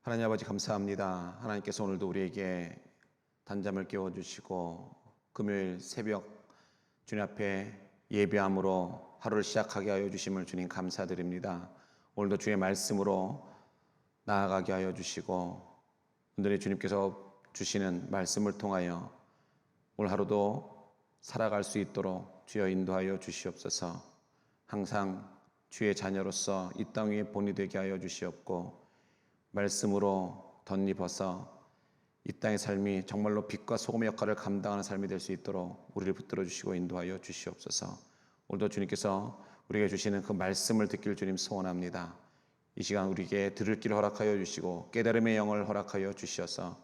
하나님 아버지 감사합니다. 하나님께서 오늘도 우리에게 단잠을 깨워주시고 금요일 새벽 주님 앞에 예배함으로 하루를 시작하게 하여 주심을 주님 감사드립니다. 오늘도 주의 말씀으로 나아가게 하여 주시고 오늘의 주님께서 주시는 말씀을 통하여 오늘 하루도 살아갈 수 있도록 주여 인도하여 주시옵소서. 항상 주의 자녀로서 이 땅 위에 본이 되게 하여 주시옵고 말씀으로 덧입어서 이 땅의 삶이 정말로 빛과 소금의 역할을 감당하는 삶이 될 수 있도록 우리를 붙들어 주시고 인도하여 주시옵소서. 오늘도 주님께서 우리에게 주시는 그 말씀을 듣길 주님 소원합니다. 이 시간 우리에게 들을 길을 허락하여 주시고 깨달음의 영을 허락하여 주시어서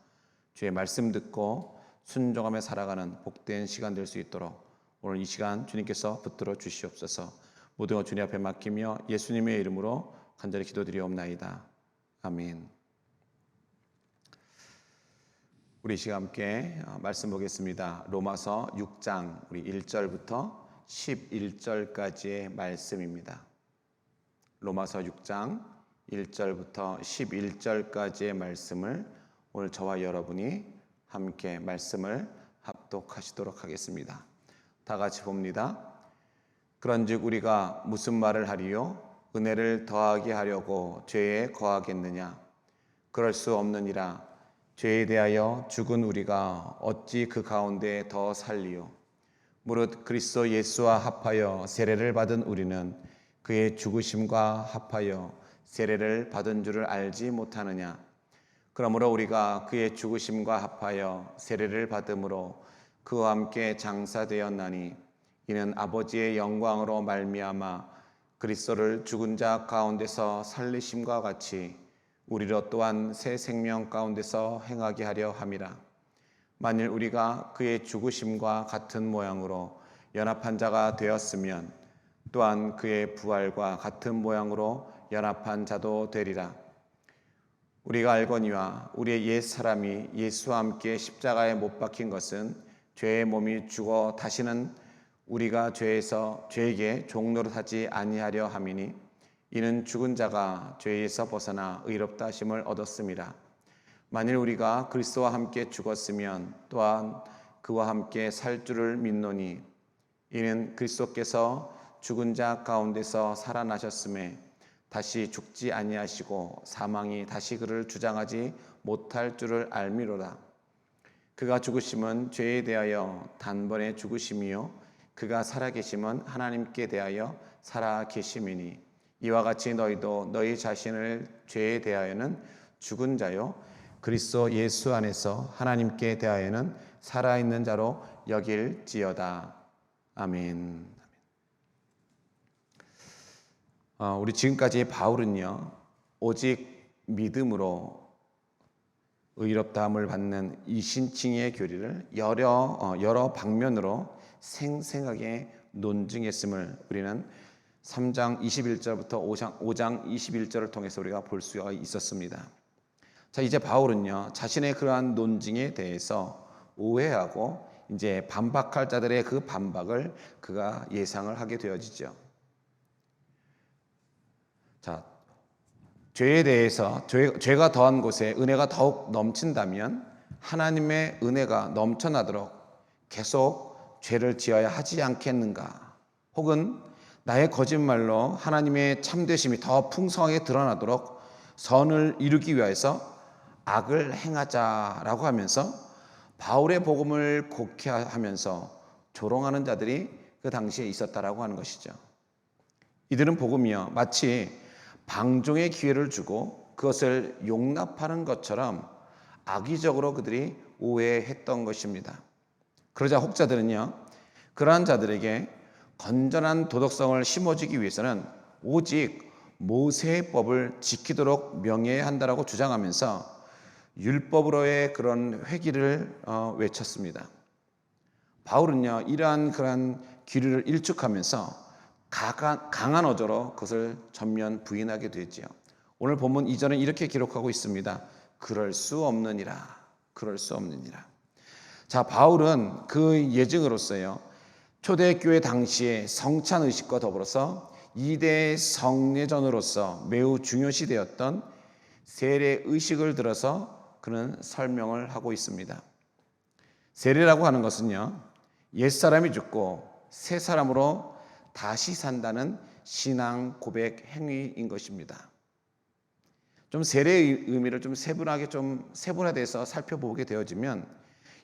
주의 말씀 듣고 순종하며 살아가는 복된 시간 될 수 있도록 오늘 이 시간 주님께서 붙들어 주시옵소서. 모든 것 주님 앞에 맡기며 예수님의 이름으로 간절히 기도드리옵나이다. 아멘. 우리 이 시간 함께 말씀 보겠습니다. 로마서 6장 우리 1절부터 11절까지의 말씀입니다. 로마서 6장 1절부터 11절까지의 말씀을 오늘 저와 여러분이 함께 말씀을 합독하시도록 하겠습니다. 다 같이 봅니다. 그런즉 우리가 무슨 말을 하리요? 은혜를 더하게 하려고 죄에 거하겠느냐? 그럴 수 없느니라. 죄에 대하여 죽은 우리가 어찌 그 가운데 더 살리요? 무릇 그리스도 예수와 합하여 세례를 받은 우리는 그의 죽으심과 합하여 세례를 받은 줄을 알지 못하느냐? 그러므로 우리가 그의 죽으심과 합하여 세례를 받음으로 그와 함께 장사되었나니 이는 아버지의 영광으로 말미암아 그리스도를 죽은 자 가운데서 살리심과 같이 우리로 또한 새 생명 가운데서 행하게 하려 함이라. 만일 우리가 그의 죽으심과 같은 모양으로 연합한 자가 되었으면 또한 그의 부활과 같은 모양으로 연합한 자도 되리라. 우리가 알거니와 우리의 옛 사람이 예수와 함께 십자가에 못 박힌 것은 죄의 몸이 죽어 다시는 우리가 죄에게 종노릇하지 아니하려 함이니 이는 죽은 자가 죄에서 벗어나 의롭다 하심을 얻었음이라. 만일 우리가 그리스도와 함께 죽었으면 또한 그와 함께 살 줄을 믿노니 이는 그리스도께서 죽은 자 가운데서 살아나셨음에 다시 죽지 아니하시고 사망이 다시 그를 주장하지 못할 줄을 알미로라. 그가 죽으심은 죄에 대하여 단번에 죽으심이요 그가 살아계심은 하나님께 대하여 살아계심이니 이와 같이 너희도 너희 자신을 죄에 대하여는 죽은 자요 그리스도 예수 안에서 하나님께 대하여는 살아있는 자로 여길지어다. 아멘. 우리 지금까지 바울은요 오직 믿음으로 의롭다함을 받는 이 신칭의 교리를 여러 방면으로 생생하게 논증했음을 우리는 3장 21절부터 5장 21절을 통해서 우리가 볼 수가 있었습니다. 자, 이제 바울은요 자신의 그러한 논증에 대해서 오해하고 이제 반박할 자들의 그 반박을 그가 예상을 하게 되어지죠. 자, 죄에 대해서 죄가 더한 곳에 은혜가 더욱 넘친다면 하나님의 은혜가 넘쳐나도록 계속 죄를 지어야 하지 않겠는가? 혹은 나의 거짓말로 하나님의 참되심이 더 풍성하게 드러나도록 선을 이루기 위해서 악을 행하자라고 하면서 바울의 복음을 곡해하면서 조롱하는 자들이 그 당시에 있었다라고 하는 것이죠. 이들은 복음이요 마치 방종의 기회를 주고 그것을 용납하는 것처럼 악의적으로 그들이 오해했던 것입니다. 그러자 혹자들은요 그러한 자들에게 건전한 도덕성을 심어주기 위해서는 오직 모세의 법을 지키도록 명해야 한다라고 주장하면서 율법으로의 그런 회기를 외쳤습니다. 바울은요 이러한 그러한 기류를 일축하면서 강한 어조로 그것을 전면 부인하게 되지요. 오늘 본문 2절은 이렇게 기록하고 있습니다. 그럴 수 없느니라. 그럴 수 없느니라. 자, 바울은 그 예증으로서요 초대교회 당시에 성찬의식과 더불어서 2대 성례전으로서 매우 중요시 되었던 세례 의식을 들어서 그는 설명을 하고 있습니다. 세례라고 하는 것은요, 옛사람이 죽고 새 사람으로 다시 산다는 신앙 고백 행위인 것입니다. 좀 세례의 의미를 좀 세분하게 좀 세분화돼서 살펴보게 되어지면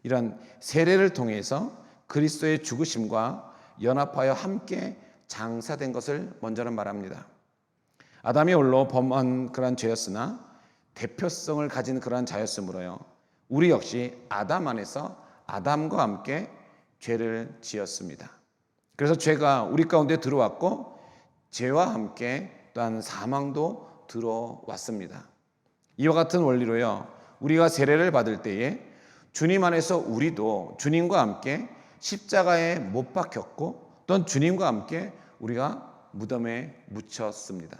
이런 세례를 통해서 그리스도의 죽으심과 연합하여 함께 장사된 것을 먼저는 말합니다. 아담이 홀로 범한 그러한 죄였으나 대표성을 가진 그러한 자였으므로요, 우리 역시 아담 안에서 아담과 함께 죄를 지었습니다. 그래서 죄가 우리 가운데 들어왔고 죄와 함께 또한 사망도 들어왔습니다. 이와 같은 원리로요, 우리가 세례를 받을 때에 주님 안에서 우리도 주님과 함께 십자가에 못 박혔고 또한 주님과 함께 우리가 무덤에 묻혔습니다.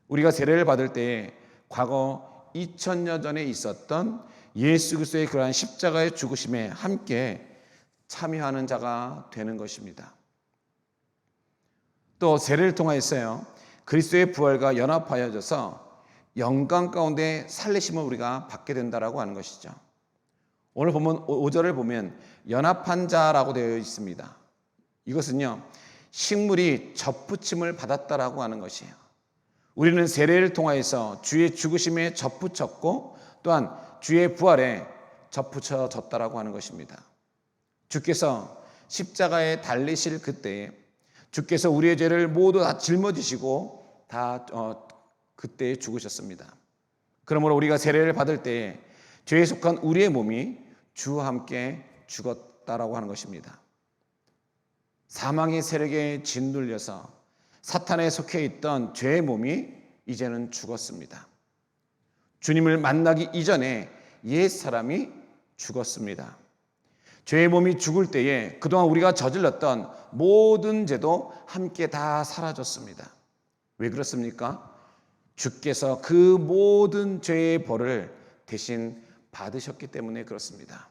우리가 세례를 받을 때에 과거 2000년 전에 있었던 예수 그리스도의 그러한 십자가의 죽으심에 함께 참여하는 자가 되는 것입니다. 또 세례를 통하여서요, 그리스도의 부활과 연합하여져서 영광 가운데 살리심을 우리가 받게 된다라고 하는 것이죠. 오늘 보면 5절을 보면 연합한 자라고 되어 있습니다. 이것은요, 식물이 접붙임을 받았다라고 하는 것이에요. 우리는 세례를 통하여서 주의 죽으심에 접붙였고 또한 주의 부활에 접붙여졌다라고 하는 것입니다. 주께서 십자가에 달리실 그때에 주께서 우리의 죄를 모두 다 짊어지시고 다 그때에 죽으셨습니다. 그러므로 우리가 세례를 받을 때에 죄에 속한 우리의 몸이 주와 함께 죽었다라고 하는 것입니다. 사망의 세력에 짓눌려서 사탄에 속해 있던 죄의 몸이 이제는 죽었습니다. 주님을 만나기 이전에 옛 사람이 죽었습니다. 죄의 몸이 죽을 때에 그동안 우리가 저질렀던 모든 죄도 함께 다 사라졌습니다. 왜 그렇습니까? 주께서 그 모든 죄의 벌을 대신 받으셨기 때문에 그렇습니다.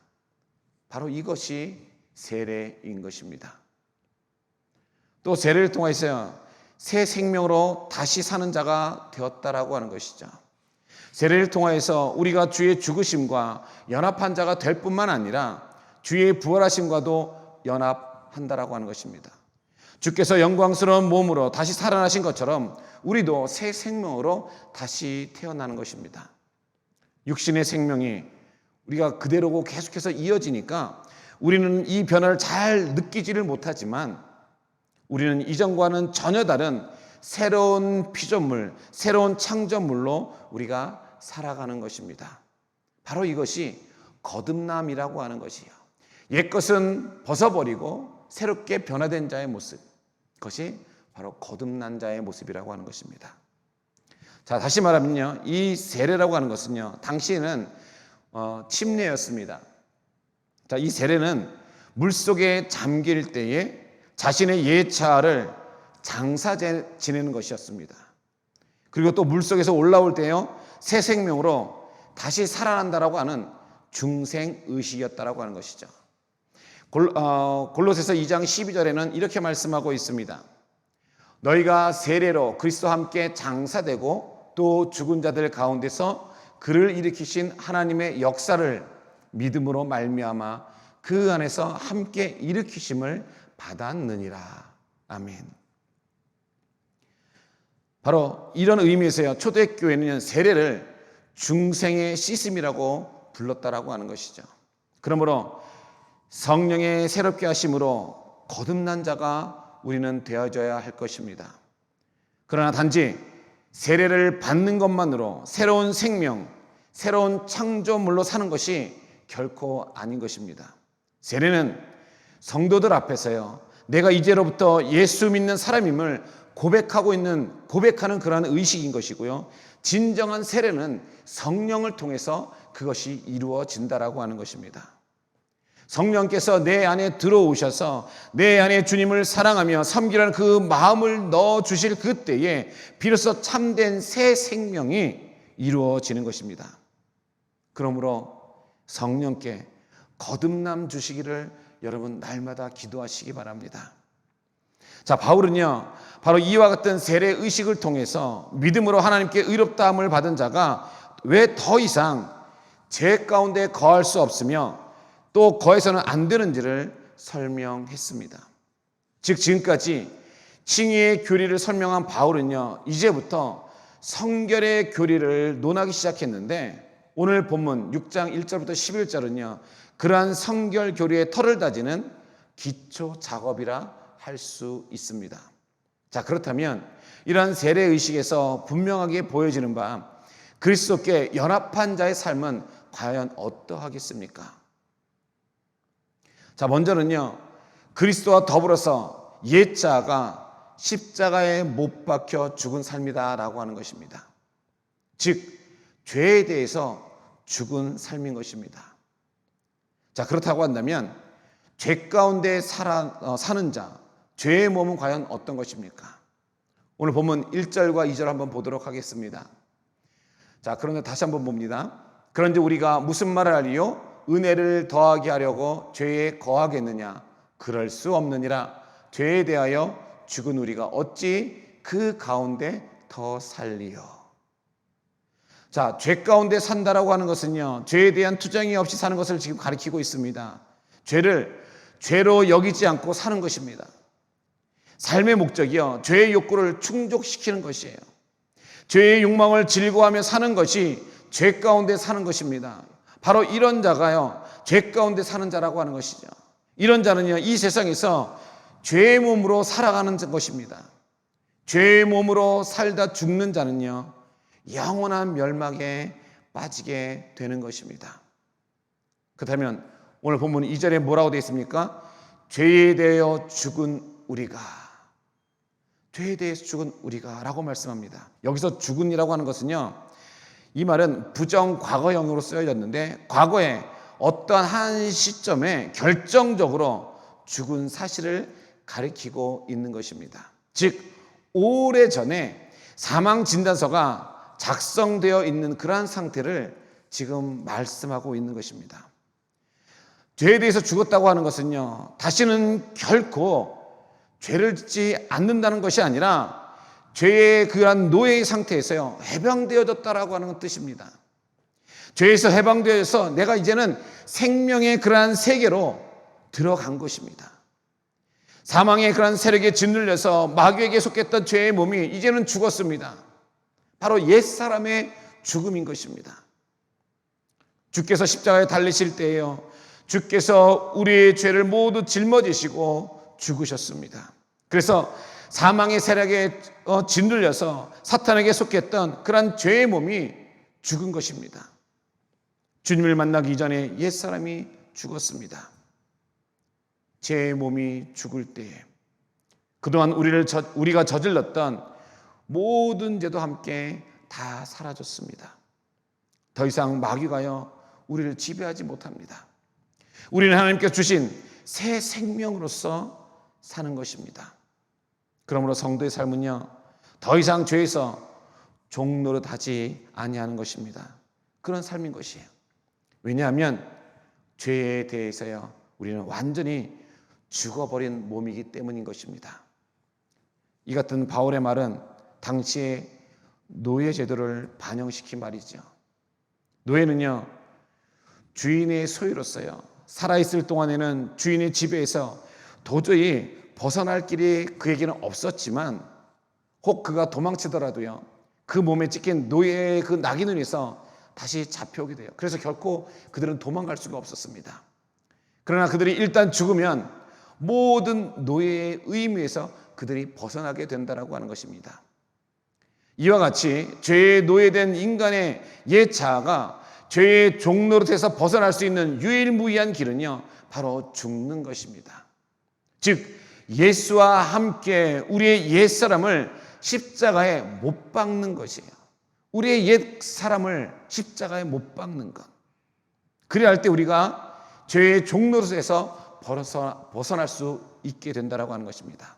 바로 이것이 세례인 것입니다. 또 세례를 통해서 새 생명으로 다시 사는 자가 되었다라고 하는 것이죠. 세례를 통해서 우리가 주의 죽으심과 연합한 자가 될 뿐만 아니라 주의 부활하심과도 연합한다라고 하는 것입니다. 주께서 영광스러운 몸으로 다시 살아나신 것처럼 우리도 새 생명으로 다시 태어나는 것입니다. 육신의 생명이 우리가 그대로고 계속해서 이어지니까 우리는 이 변화를 잘 느끼지를 못하지만 우리는 이전과는 전혀 다른 새로운 피조물, 새로운 창조물로 우리가 살아가는 것입니다. 바로 이것이 거듭남이라고 하는 것이에요. 옛것은 벗어버리고 새롭게 변화된 자의 모습, 그것이 바로 거듭난 자의 모습이라고 하는 것입니다. 자, 다시 말하면요, 이 세례라고 하는 것은요, 당시에는 침례였습니다. 자, 이 세례는 물속에 잠길 때에 자신의 예차를 장사 지내는 것이었습니다. 그리고 또 물속에서 올라올 때요, 새 생명으로 다시 살아난다라고 하는 중생의식이었다라고 하는 것이죠. 골로새서 2장 12절에는 이렇게 말씀하고 있습니다. 너희가 세례로 그리스도와 함께 장사되고 또 죽은 자들 가운데서 그를 일으키신 하나님의 역사를 믿음으로 말미암아 그 안에서 함께 일으키심을 받았느니라. 아멘. 바로 이런 의미에서요, 초대교회는 세례를 중생의 씻음이라고 불렀다라고 하는 것이죠. 그러므로 성령의 새롭게 하심으로 거듭난 자가 우리는 되어져야 할 것입니다. 그러나 단지 세례를 받는 것만으로 새로운 생명, 새로운 창조물로 사는 것이 결코 아닌 것입니다. 세례는 성도들 앞에서요, 내가 이제로부터 예수 믿는 사람임을 고백하는 그러한 의식인 것이고요, 진정한 세례는 성령을 통해서 그것이 이루어진다라고 하는 것입니다. 성령께서 내 안에 들어오셔서 내 안에 주님을 사랑하며 섬기라는 그 마음을 넣어주실 그때에 비로소 참된 새 생명이 이루어지는 것입니다. 그러므로 성령께 거듭남 주시기를 여러분 날마다 기도하시기 바랍니다. 자, 바울은요, 바로 이와 같은 세례 의식을 통해서 믿음으로 하나님께 의롭다함을 받은 자가 왜 더 이상 죄 가운데 거할 수 없으며 또 거해서는 안 되는지를 설명했습니다. 즉, 지금까지 칭의의 교리를 설명한 바울은요, 이제부터 성결의 교리를 논하기 시작했는데, 오늘 본문 6장 1절부터 11절은요 그러한 성결 교리의 털을 다지는 기초 작업이라 할 수 있습니다. 자, 그렇다면 이러한 세례 의식에서 분명하게 보여지는 바 그리스도께 연합한 자의 삶은 과연 어떠하겠습니까? 자, 먼저는요, 그리스도와 더불어서 옛자가 십자가에 못 박혀 죽은 삶이다라고 하는 것입니다. 즉, 죄에 대해서 죽은 삶인 것입니다. 자, 그렇다고 한다면 죄 가운데 사는 자, 죄의 몸은 과연 어떤 것입니까? 오늘 본문 1절과 2절 한번 보도록 하겠습니다. 자, 그런데 다시 한번 봅니다. 그런데 우리가 무슨 말을 하리요? 은혜를 더하게 하려고 죄에 거하겠느냐? 그럴 수 없느니라. 죄에 대하여 죽은 우리가 어찌 그 가운데 더 살리요? 자, 죄 가운데 산다라고 하는 것은요, 죄에 대한 투정이 없이 사는 것을 지금 가리키고 있습니다. 죄를 죄로 여기지 않고 사는 것입니다. 삶의 목적이요, 죄의 욕구를 충족시키는 것이에요. 죄의 욕망을 즐거워하며 사는 것이 죄 가운데 사는 것입니다. 바로 이런 자가요, 죄 가운데 사는 자라고 하는 것이죠. 이런 자는요, 이 세상에서 죄의 몸으로 살아가는 것입니다. 죄의 몸으로 살다 죽는 자는요, 영원한 멸망에 빠지게 되는 것입니다. 그렇다면 오늘 본문 2절에 뭐라고 되어 있습니까? 죄에 대하여 죽은 우리가, 죄에 대해서 죽은 우리가 라고 말씀합니다. 여기서 죽은이라고 하는 것은요, 이 말은 부정 과거형으로 쓰여졌는데 과거에 어떠한 한 시점에 결정적으로 죽은 사실을 가리키고 있는 것입니다. 즉, 오래전에 사망 진단서가 작성되어 있는 그러한 상태를 지금 말씀하고 있는 것입니다. 죄에 대해서 죽었다고 하는 것은요, 다시는 결코 죄를 짓지 않는다는 것이 아니라 죄의 그러한 노예의 상태에서요, 해방되어졌다라고 하는 뜻입니다. 죄에서 해방되어서 내가 이제는 생명의 그러한 세계로 들어간 것입니다. 사망의 그러한 세력에 짓눌려서 마귀에게 속했던 죄의 몸이 이제는 죽었습니다. 바로 옛사람의 죽음인 것입니다. 주께서 십자가에 달리실 때에요, 주께서 우리의 죄를 모두 짊어지시고 죽으셨습니다. 그래서 사망의 세력에 짓눌려서 사탄에게 속했던 그런 죄의 몸이 죽은 것입니다. 주님을 만나기 전에 옛사람이 죽었습니다. 죄의 몸이 죽을 때에 그동안 우리가 저질렀던 모든 죄도 함께 다 사라졌습니다. 더 이상 마귀가요, 우리를 지배하지 못합니다. 우리는 하나님께서 주신 새 생명으로서 사는 것입니다. 그러므로 성도의 삶은요, 더 이상 죄에서 종노릇하지 아니하는 것입니다. 그런 삶인 것이에요. 왜냐하면 죄에 대해서요, 우리는 완전히 죽어버린 몸이기 때문인 것입니다. 이 같은 바울의 말은 당시의 노예 제도를 반영시킨 말이죠. 노예는요, 주인의 소유로서요, 살아있을 동안에는 주인의 지배에서 도저히 벗어날 길이 그에게는 없었지만, 혹 그가 도망치더라도요, 그 몸에 찍힌 노예의 그 낙인을 위해서 다시 잡혀오게 돼요. 그래서 결코 그들은 도망갈 수가 없었습니다. 그러나 그들이 일단 죽으면 모든 노예의 의미에서 그들이 벗어나게 된다라고 하는 것입니다. 이와 같이 죄에 노예된 인간의 옛 자아가 죄의 종노릇에서 벗어날 수 있는 유일무이한 길은요, 바로 죽는 것입니다. 즉, 예수와 함께 우리의 옛사람을 십자가에 못 박는 것이에요. 우리의 옛사람을 십자가에 못 박는 것. 그래야 할 때 우리가 죄의 종노릇에서 벗어날 수 있게 된다라고 하는 것입니다.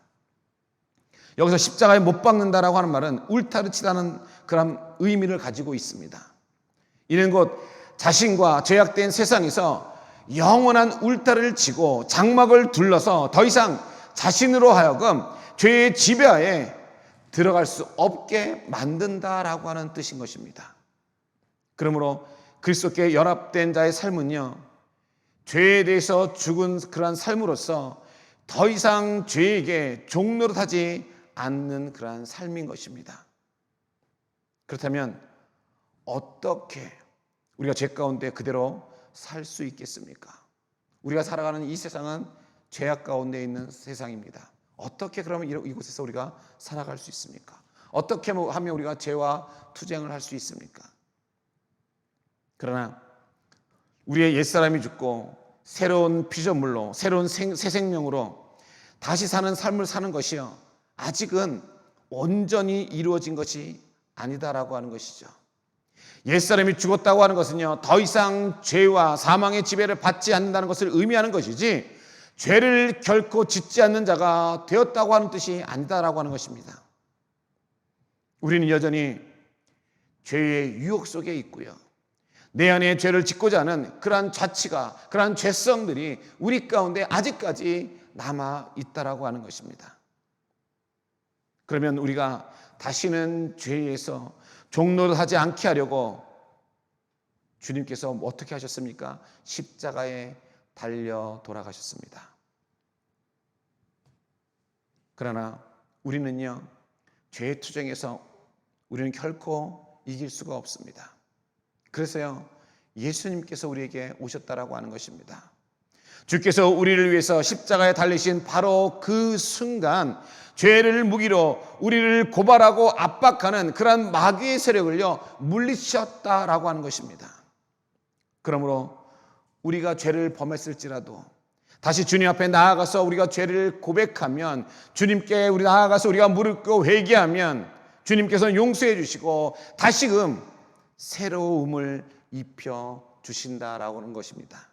여기서 십자가에 못 박는다라고 하는 말은 울타리치다는 그런 의미를 가지고 있습니다. 이는 곧 자신과 죄악된 세상에서 영원한 울타리를 치고 장막을 둘러서 더 이상 자신으로 하여금 죄의 지배하에 들어갈 수 없게 만든다라고 하는 뜻인 것입니다. 그러므로 그리스도께 연합된 자의 삶은요, 죄에 대해서 죽은 그러한 삶으로서 더 이상 죄에게 종노릇하지 않는 그러한 삶인 것입니다. 그렇다면 어떻게 우리가 죄 가운데 그대로 살 수 있겠습니까? 우리가 살아가는 이 세상은 죄악 가운데 있는 세상입니다. 어떻게 그러면 이곳에서 우리가 살아갈 수 있습니까? 어떻게 하면 우리가 죄와 투쟁을 할 수 있습니까? 그러나 우리의 옛사람이 죽고 새로운 피조물로, 새로운 새 생명으로 다시 사는 삶을 사는 것이요, 아직은 온전히 이루어진 것이 아니다라고 하는 것이죠. 옛사람이 죽었다고 하는 것은요, 더 이상 죄와 사망의 지배를 받지 않는다는 것을 의미하는 것이지, 죄를 결코 짓지 않는 자가 되었다고 하는 뜻이 아니다라고 하는 것입니다. 우리는 여전히 죄의 유혹 속에 있고요, 내 안에 죄를 짓고자 하는 그러한 자치가, 그러한 죄성들이 우리 가운데 아직까지 남아 있다라고 하는 것입니다. 그러면 우리가 다시는 죄에서 종노릇하지 않게 하려고 주님께서 어떻게 하셨습니까? 십자가에 달려 돌아가셨습니다. 그러나 우리는요, 죄의 투쟁에서 우리는 결코 이길 수가 없습니다. 그래서요, 예수님께서 우리에게 오셨다라고 하는 것입니다. 주께서 우리를 위해서 십자가에 달리신 바로 그 순간, 죄를 무기로 우리를 고발하고 압박하는 그러한 마귀의 세력을요, 물리치셨다라고 하는 것입니다. 그러므로 우리가 죄를 범했을지라도 다시 주님 앞에 나아가서 우리가 죄를 고백하면, 주님께 우리 나아가서 우리가 무릎 꿇고 회개하면 주님께서는 용서해 주시고 다시금 새로움을 입혀 주신다라고 하는 것입니다.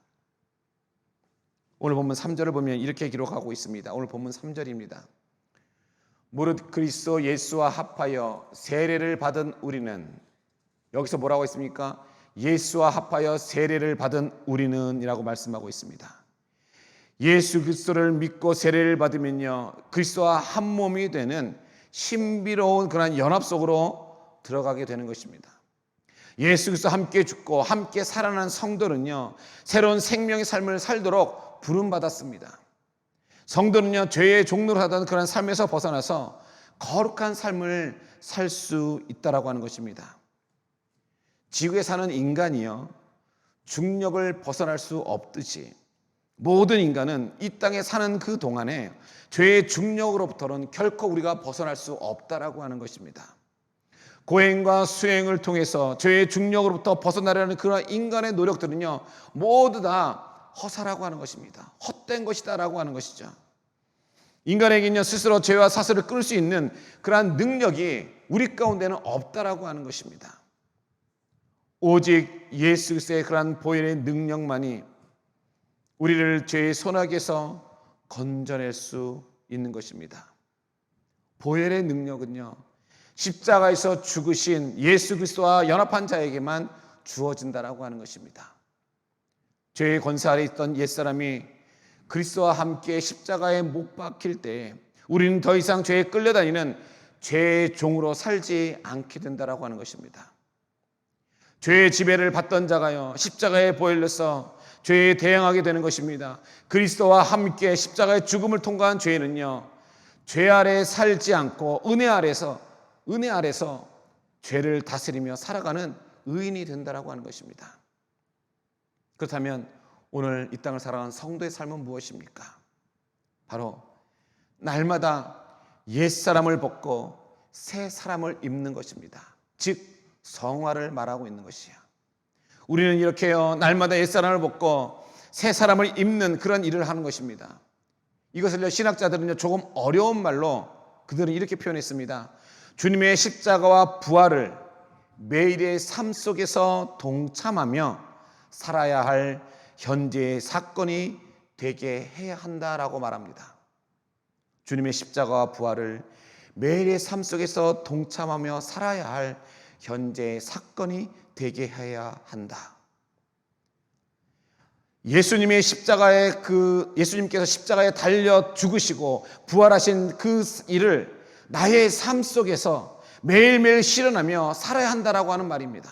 오늘 본문 3절을 보면 이렇게 기록하고 있습니다. 오늘 본문 3절입니다. 무릇 그리스도 예수와 합하여 세례를 받은 우리는, 여기서 뭐라고 했습니까? 예수와 합하여 세례를 받은 우리는 이라고 말씀하고 있습니다. 예수 그리스도를 믿고 세례를 받으면요, 그리스도와 한 몸이 되는 신비로운 그런 연합 속으로 들어가게 되는 것입니다. 예수 그리스도 함께 죽고 함께 살아난 성도는요, 새로운 생명의 삶을 살도록 부름받았습니다. 성도는요, 죄의 종로를 하던 그런 삶에서 벗어나서 거룩한 삶을 살 수 있다라고 하는 것입니다. 지구에 사는 인간이요, 중력을 벗어날 수 없듯이 모든 인간은 이 땅에 사는 그 동안에 죄의 중력으로부터는 결코 우리가 벗어날 수 없다라고 하는 것입니다. 고행과 수행을 통해서 죄의 중력으로부터 벗어나려는 그런 인간의 노력들은요, 모두 다 허사라고 하는 것입니다. 헛된 것이다라고 하는 것이죠. 인간에게는요, 스스로 죄와 사슬을 끌 수 있는 그러한 능력이 우리 가운데는 없다라고 하는 것입니다. 오직 예수 그리스도의 그러한 보혈의 능력만이 우리를 죄의 손아귀에서 건져낼 수 있는 것입니다. 보혈의 능력은요, 십자가에서 죽으신 예수 그리스도와 연합한 자에게만 주어진다라고 하는 것입니다. 죄의 권세 아래 있던 옛사람이 그리스도와 함께 십자가에 못 박힐 때 우리는 더 이상 죄에 끌려다니는 죄의 종으로 살지 않게 된다라고 하는 것입니다. 죄의 지배를 받던 자가요, 십자가에 보혈로서 죄에 대항하게 되는 것입니다. 그리스도와 함께 십자가의 죽음을 통과한 죄는요, 죄 아래 살지 않고 은혜 아래서 죄를 다스리며 살아가는 의인이 된다라고 하는 것입니다. 그렇다면 오늘 이 땅을 살아가는 성도의 삶은 무엇입니까? 바로 날마다 옛사람을 벗고 새 사람을 입는 것입니다. 즉 성화를 말하고 있는 것이야. 우리는 이렇게요, 날마다 옛사람을 벗고 새 사람을 입는 그런 일을 하는 것입니다. 이것을 신학자들은 조금 어려운 말로 그들은 이렇게 표현했습니다. 주님의 십자가와 부활을 매일의 삶 속에서 동참하며 살아야 할 현재의 사건이 되게 해야 한다라고 말합니다. 주님의 십자가와 부활을 매일의 삶 속에서 동참하며 살아야 할 현재의 사건이 되게 해야 한다. 예수님의 예수님께서 십자가에 달려 죽으시고 부활하신 그 일을 나의 삶 속에서 매일매일 실현하며 살아야 한다라고 하는 말입니다.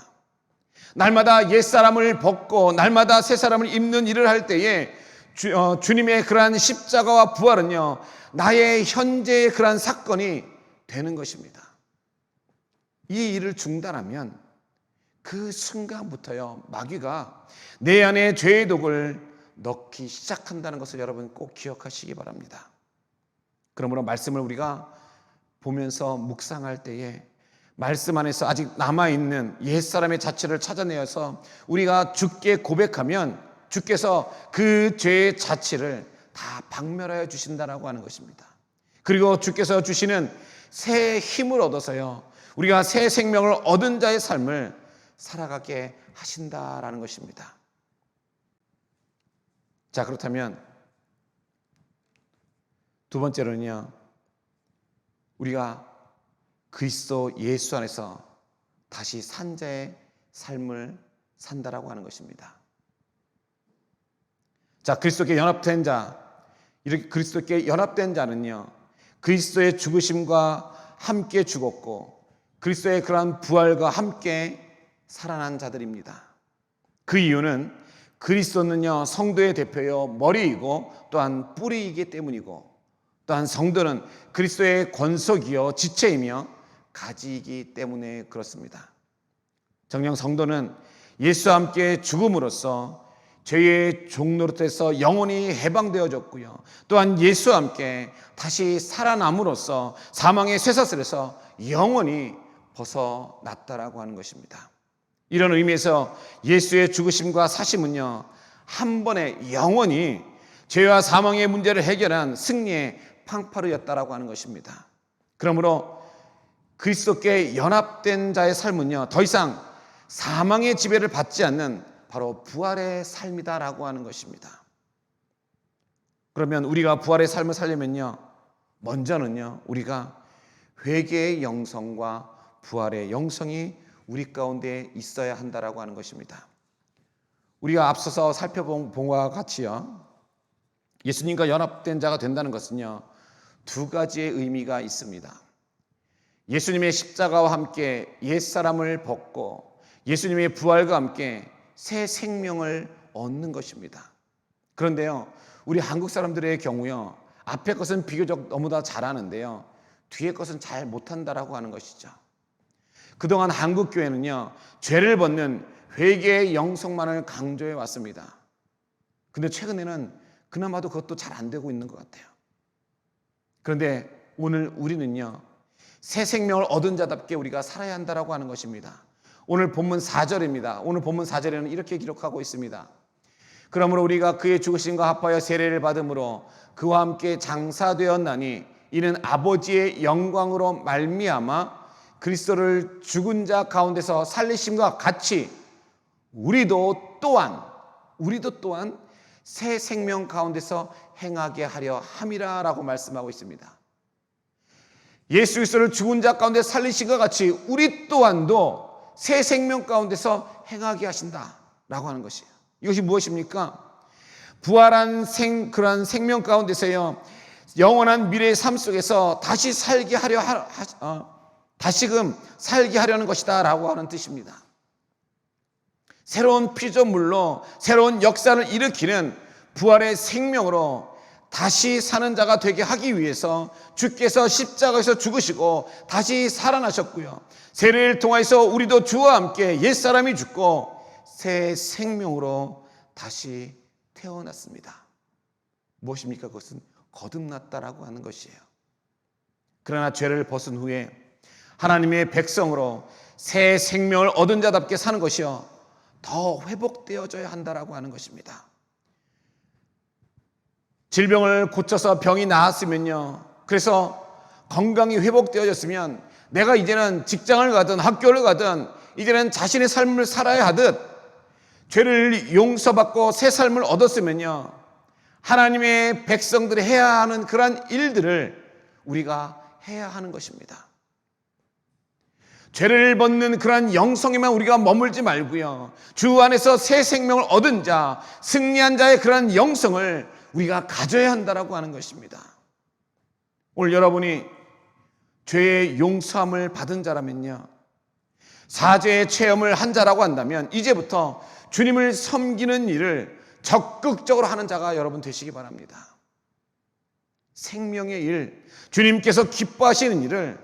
날마다 옛사람을 벗고 날마다 새사람을 입는 일을 할 때에 주님의 그러한 십자가와 부활은요, 나의 현재의 그러한 사건이 되는 것입니다. 이 일을 중단하면 그 순간부터요, 마귀가 내 안에 죄의 독을 넣기 시작한다는 것을 여러분 꼭 기억하시기 바랍니다. 그러므로 말씀을 우리가 보면서 묵상할 때에 말씀 안에서 아직 남아있는 옛사람의 자체를 찾아내어서 우리가 주께 고백하면 주께서 그 죄의 자체를 다 박멸하여 주신다라고 하는 것입니다. 그리고 주께서 주시는 새 힘을 얻어서요, 우리가 새 생명을 얻은 자의 삶을 살아가게 하신다라는 것입니다. 자, 그렇다면 두 번째로는요, 우리가 그리스도 예수 안에서 다시 산 자의 삶을 산다라고 하는 것입니다. 자, 그리스도께 연합된 자, 이렇게 그리스도께 연합된 자는요, 그리스도의 죽으심과 함께 죽었고 그리스도의 그러한 부활과 함께 살아난 자들입니다. 그 이유는 그리스도는요, 성도의 대표요 머리이고 또한 뿌리이기 때문이고, 또한 성도는 그리스도의 권속이요 지체이며 가지이기 때문에 그렇습니다. 정녕 성도는 예수와 함께 죽음으로써 죄의 종노릇에서 영원히 해방되어졌고요, 또한 예수와 함께 다시 살아남으로써 사망의 쇠사슬에서 영원히 벗어났다라고 하는 것입니다. 이런 의미에서 예수의 죽으심과 사심은요, 한 번에 영원히 죄와 사망의 문제를 해결한 승리의 팡파르였다라고 하는 것입니다. 그러므로 그리스도께 연합된 자의 삶은요, 더 이상 사망의 지배를 받지 않는 바로 부활의 삶이다라고 하는 것입니다. 그러면 우리가 부활의 삶을 살려면요, 먼저는요, 우리가 회개의 영성과 부활의 영성이 우리 가운데 있어야 한다라고 하는 것입니다. 우리가 앞서서 살펴본 바와 같이요, 예수님과 연합된 자가 된다는 것은요, 두 가지의 의미가 있습니다. 예수님의 십자가와 함께 옛사람을 벗고 예수님의 부활과 함께 새 생명을 얻는 것입니다. 그런데요, 우리 한국 사람들의 경우요, 앞의 것은 비교적 너무나 잘하는데요, 뒤의 것은 잘 못한다라고 하는 것이죠. 그동안 한국 교회는요, 죄를 벗는 회개의 영성만을 강조해 왔습니다. 근데 최근에는 그나마도 그것도 잘 안 되고 있는 것 같아요. 그런데 오늘 우리는요, 새 생명을 얻은 자답게 우리가 살아야 한다라고 하는 것입니다. 오늘 본문 4절입니다. 오늘 본문 4절에는 이렇게 기록하고 있습니다. 그러므로 우리가 그의 죽으심과 합하여 세례를 받음으로 그와 함께 장사되었나니 이는 아버지의 영광으로 말미암아 그리스도를 죽은 자 가운데서 살리심과 같이 우리도 또한 새 생명 가운데서 행하게 하려 함이라라고 말씀하고 있습니다. 예수 그리스도를 죽은 자 가운데 살리신 것 같이 우리 또한도 새 생명 가운데서 행하게 하신다라고 하는 것이에요. 이것이 무엇입니까? 부활한 그러한 생명 가운데서요, 영원한 미래의 삶 속에서 다시 살게 다시금 살게 하려는 것이다라고 하는 뜻입니다. 새로운 피조물로 새로운 역사를 일으키는 부활의 생명으로 다시 사는 자가 되게 하기 위해서 주께서 십자가에서 죽으시고 다시 살아나셨고요, 세례를 통해서 우리도 주와 함께 옛사람이 죽고 새 생명으로 다시 태어났습니다. 무엇입니까? 그것은 거듭났다라고 하는 것이에요. 그러나 죄를 벗은 후에 하나님의 백성으로 새 생명을 얻은 자답게 사는 것이요, 더 회복되어져야 한다라고 하는 것입니다. 질병을 고쳐서 병이 나았으면요, 그래서 건강이 회복되어졌으면 내가 이제는 직장을 가든 학교를 가든 이제는 자신의 삶을 살아야 하듯 죄를 용서받고 새 삶을 얻었으면요, 하나님의 백성들이 해야 하는 그러한 일들을 우리가 해야 하는 것입니다. 죄를 벗는 그러한 영성에만 우리가 머물지 말고요, 주 안에서 새 생명을 얻은 자, 승리한 자의 그러한 영성을 우리가 가져야 한다라고 하는 것입니다. 오늘 여러분이 죄의 용서함을 받은 자라면요, 사죄의 체험을 한 자라고 한다면 이제부터 주님을 섬기는 일을 적극적으로 하는 자가 여러분 되시기 바랍니다. 생명의 일, 주님께서 기뻐하시는 일을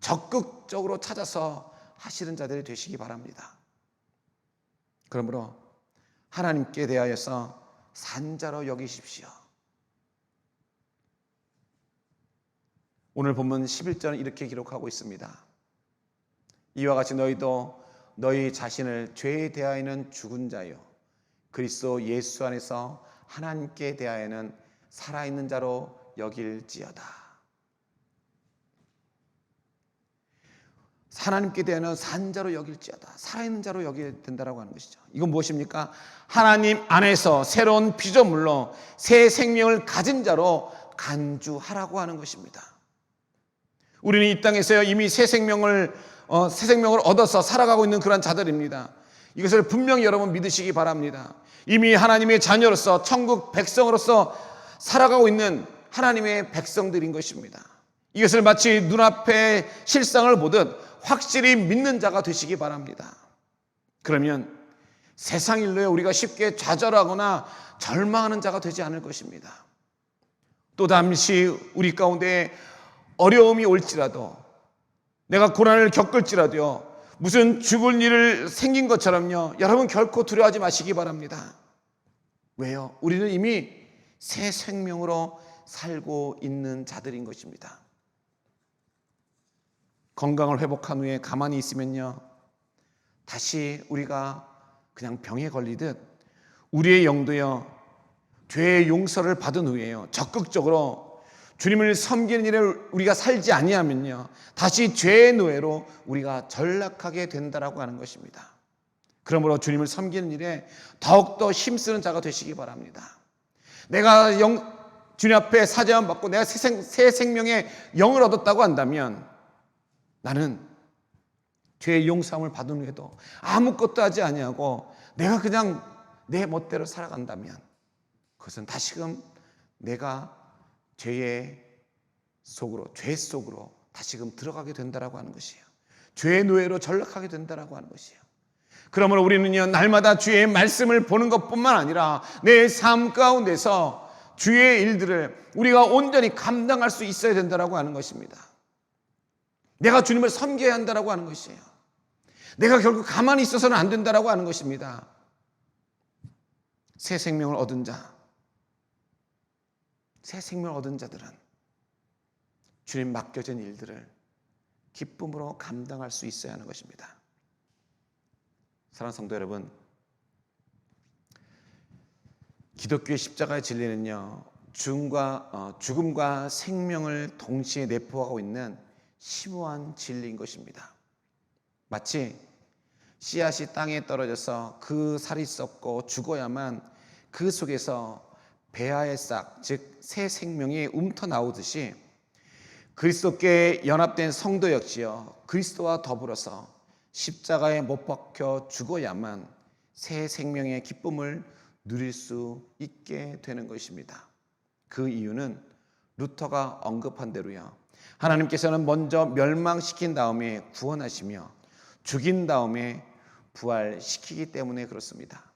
적극적으로 찾아서 하시는 자들이 되시기 바랍니다. 그러므로 하나님께 대하여서 산자로 여기십시오. 오늘 본문 11절은 이렇게 기록하고 있습니다. 이와 같이 너희도 너희 자신을 죄에 대하여는 죽은 자요 그리스도 예수 안에서 하나님께 대하여는 살아있는 자로 여길지어다. 하나님께 대하여는 산 자로 여길지어다. 살아있는 자로 여겨야 된다고 하는 것이죠. 이건 무엇입니까? 하나님 안에서 새로운 피조물로 새 생명을 가진 자로 간주하라고 하는 것입니다. 우리는 이 땅에서 이미 새 생명을 얻어서 살아가고 있는 그런 자들입니다. 이것을 분명히 여러분 믿으시기 바랍니다. 이미 하나님의 자녀로서 천국 백성으로서 살아가고 있는 하나님의 백성들인 것입니다. 이것을 마치 눈앞의 실상을 보듯 확실히 믿는 자가 되시기 바랍니다. 그러면 세상 일로에 우리가 쉽게 좌절하거나 절망하는 자가 되지 않을 것입니다. 또 잠시 우리 가운데 어려움이 올지라도, 내가 고난을 겪을지라도요, 무슨 죽을 일을 생긴 것처럼요, 여러분 결코 두려워하지 마시기 바랍니다. 왜요? 우리는 이미 새 생명으로 살고 있는 자들인 것입니다. 건강을 회복한 후에 가만히 있으면요, 다시 우리가 그냥 병에 걸리듯 우리의 영도요, 죄의 용서를 받은 후에요, 적극적으로 주님을 섬기는 일에 우리가 살지 아니하면요, 다시 죄의 노예로 우리가 전락하게 된다라고 하는 것입니다. 그러므로 주님을 섬기는 일에 더욱더 힘쓰는 자가 되시기 바랍니다. 내가 주님 앞에 사죄함 받고 내가 새 생명의 영을 얻었다고 한다면, 나는 죄의 용서함을 받은 후에도 아무것도 하지 아니하고 내가 그냥 내 멋대로 살아간다면, 그것은 다시금 내가 죄 속으로 다시금 들어가게 된다라고 하는 것이에요. 죄의 노예로 전락하게 된다라고 하는 것이에요. 그러므로 우리는요, 날마다 주의 말씀을 보는 것뿐만 아니라 내 삶 가운데서 주의 일들을 우리가 온전히 감당할 수 있어야 된다라고 하는 것입니다. 내가 주님을 섬겨야 한다라고 하는 것이에요. 내가 결국 가만히 있어서는 안 된다라고 하는 것입니다. 새 생명을 얻은 자, 새 생명을 얻은 자들은 주님 맡겨진 일들을 기쁨으로 감당할 수 있어야 하는 것입니다. 사랑하는 성도 여러분, 기독교의 십자가의 진리는요, 죽음과 생명을 동시에 내포하고 있는 심오한 진리인 것입니다. 마치 씨앗이 땅에 떨어져서 그 살이 썩고 죽어야만 그 속에서 배아의 싹, 즉 새 생명이 움터 나오듯이 그리스도께 연합된 성도 역시요, 그리스도와 더불어서 십자가에 못 박혀 죽어야만 새 생명의 기쁨을 누릴 수 있게 되는 것입니다. 그 이유는 루터가 언급한 대로요, 하나님께서는 먼저 멸망시킨 다음에 구원하시며 죽인 다음에 부활시키기 때문에 그렇습니다.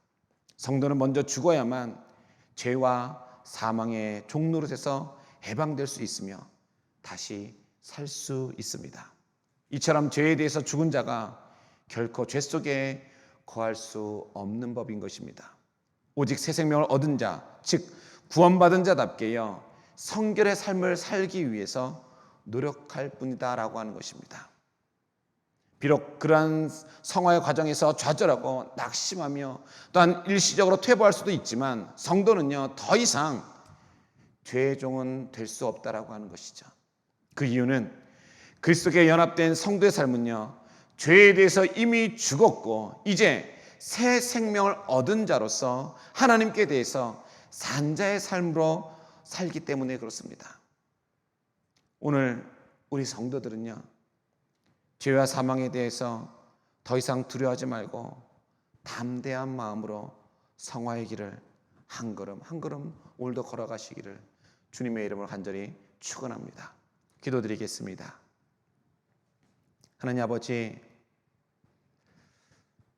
성도는 먼저 죽어야만 죄와 사망의 종노릇에서 해방될 수 있으며 다시 살 수 있습니다. 이처럼 죄에 대해서 죽은 자가 결코 죄 속에 거할 수 없는 법인 것입니다. 오직 새 생명을 얻은 자, 즉 구원받은 자답게요, 성결의 삶을 살기 위해서 노력할 뿐이다라고 하는 것입니다. 비록 그러한 성화의 과정에서 좌절하고 낙심하며 또한 일시적으로 퇴보할 수도 있지만, 성도는요, 더 이상 죄의 종은 될 수 없다라고 하는 것이죠. 그 이유는 그리스도께 연합된 성도의 삶은요, 죄에 대해서 이미 죽었고 이제 새 생명을 얻은 자로서 하나님께 대해서 산 자의 삶으로 살기 때문에 그렇습니다. 오늘 우리 성도들은요, 죄와 사망에 대해서 더 이상 두려워하지 말고 담대한 마음으로 성화의 길을 한 걸음 한 걸음 오늘도 걸어가시기를 주님의 이름으로 간절히 축원합니다. 기도드리겠습니다. 하나님 아버지,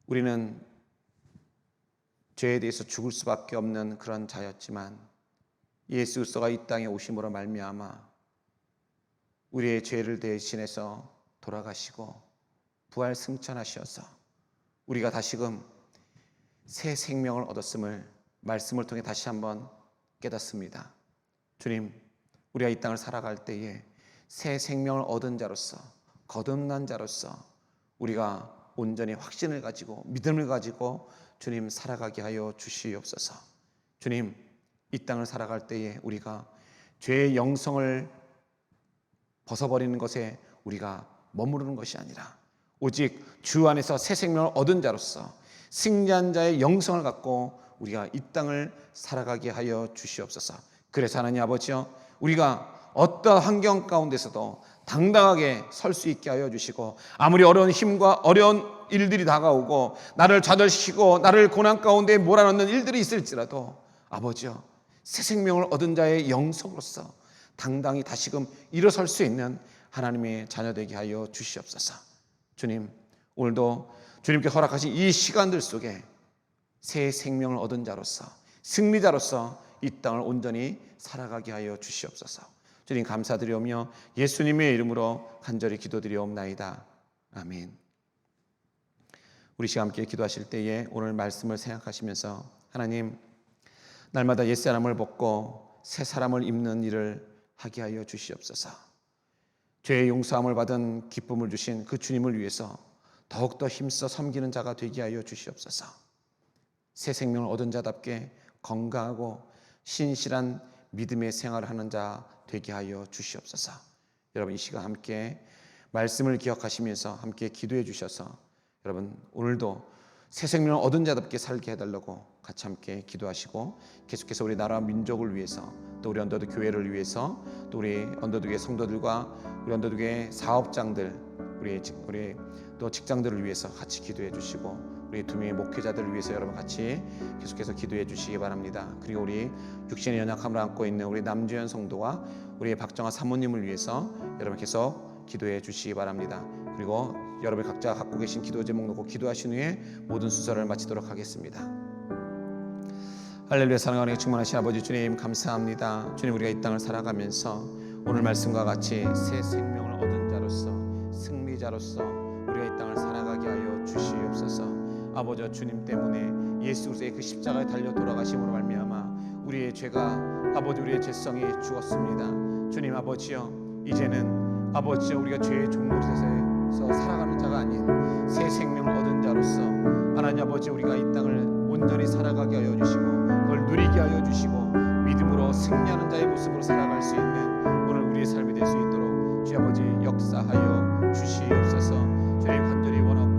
우리는 죄에 대해서 죽을 수밖에 없는 그런 자였지만 예수 그리스도가 이 땅에 오심으로 말미암아 우리의 죄를 대신해서 돌아가시고 부활 승천하셔서 우리가 다시금 새 생명을 얻었음을 말씀을 통해 다시 한번 깨닫습니다. 주님, 우리가 이 땅을 살아갈 때에 새 생명을 얻은 자로서, 거듭난 자로서 우리가 온전히 확신을 가지고 믿음을 가지고 주님 살아가게 하여 주시옵소서. 주님, 이 땅을 살아갈 때에 우리가 죄의 영성을 벗어버리는 것에 우리가 머무르는 것이 아니라 오직 주 안에서 새 생명을 얻은 자로서 승리한 자의 영성을 갖고 우리가 이 땅을 살아가게 하여 주시옵소서. 그래서 하나님 아버지요, 우리가 어떤 환경 가운데서도 당당하게 설 수 있게 하여 주시고, 아무리 어려운 힘과 어려운 일들이 다가오고 나를 좌절시키고 나를 고난 가운데 몰아넣는 일들이 있을지라도 아버지요, 새 생명을 얻은 자의 영성으로서 당당히 다시금 일어설 수 있는 하나님의 자녀 되게 하여 주시옵소서. 주님, 오늘도 주님께 허락하신 이 시간들 속에 새 생명을 얻은 자로서 승리자로서 이 땅을 온전히 살아가게 하여 주시옵소서. 주님 감사드리오며 예수님의 이름으로 간절히 기도드리옵나이다. 아멘. 우리 시간 함께 기도하실 때에 오늘 말씀을 생각하시면서 하나님, 날마다 옛사람을 벗고 새 사람을 입는 일을 하게 하여 주시옵소서. 죄의 용서함을 받은 기쁨을 주신 그 주님을 위해서 더욱더 힘써 섬기는 자가 되게 하여 주시옵소서. 새 생명을 얻은 자답게 건강하고 신실한 믿음의 생활을 하는 자 되게 하여 주시옵소서. 여러분, 이 시간 함께 말씀을 기억하시면서 함께 기도해 주셔서 여러분 오늘도 새 생명을 얻은 자답게 살게 해달라고 같이 함께 기도하시고, 계속해서 우리 나라와 민족을 위해서, 또 우리 언더드 교회를 위해서, 또 우리 언더드교회 성도들과 우리 언더드교회 사업장들, 우리 또 직장들을 위해서 같이 기도해 주시고, 우리 두 명의 목회자들을 위해서 여러분 같이 계속해서 기도해 주시기 바랍니다. 그리고 우리 육신의 연약함을 안고 있는 우리 남주현 성도와 우리 박정아 사모님을 위해서 여러분 계속 기도해 주시기 바랍니다. 그리고 여러분 각자 갖고 계신 기도 제목 놓고 기도하신 후에 모든 순서를 마치도록 하겠습니다. 할렐루야. 사랑하는 충만하신 아버지 주님 감사합니다. 주님, 우리가 이 땅을 살아가면서 오늘 말씀과 같이 새 생명을 얻은 자로서 승리자로서 우리가 이 땅을 살아가게 하여 주시옵소서. 아버지, 주님 때문에 예수 그리스도의 그 십자가에 달려 돌아가심으로 말미암아 우리의 죄가, 아버지, 우리의 죄성이 죽었습니다. 주님 아버지여, 이제는 아버지여 우리가 죄의 종노릇에서 살아가는 자가 아닌 새 생명을 얻은 자로서 하나님 아버지, 우리가 이 땅을 온전히 살아가게 하여 주시고 그걸 누리게 하여 주시고 믿음으로 승리하는 자의 모습으로 살아갈 수 있는 오늘 우리의 삶이 될 수 있도록 주 아버지 역사하여 주시옵소서. 주님 간절히 원하고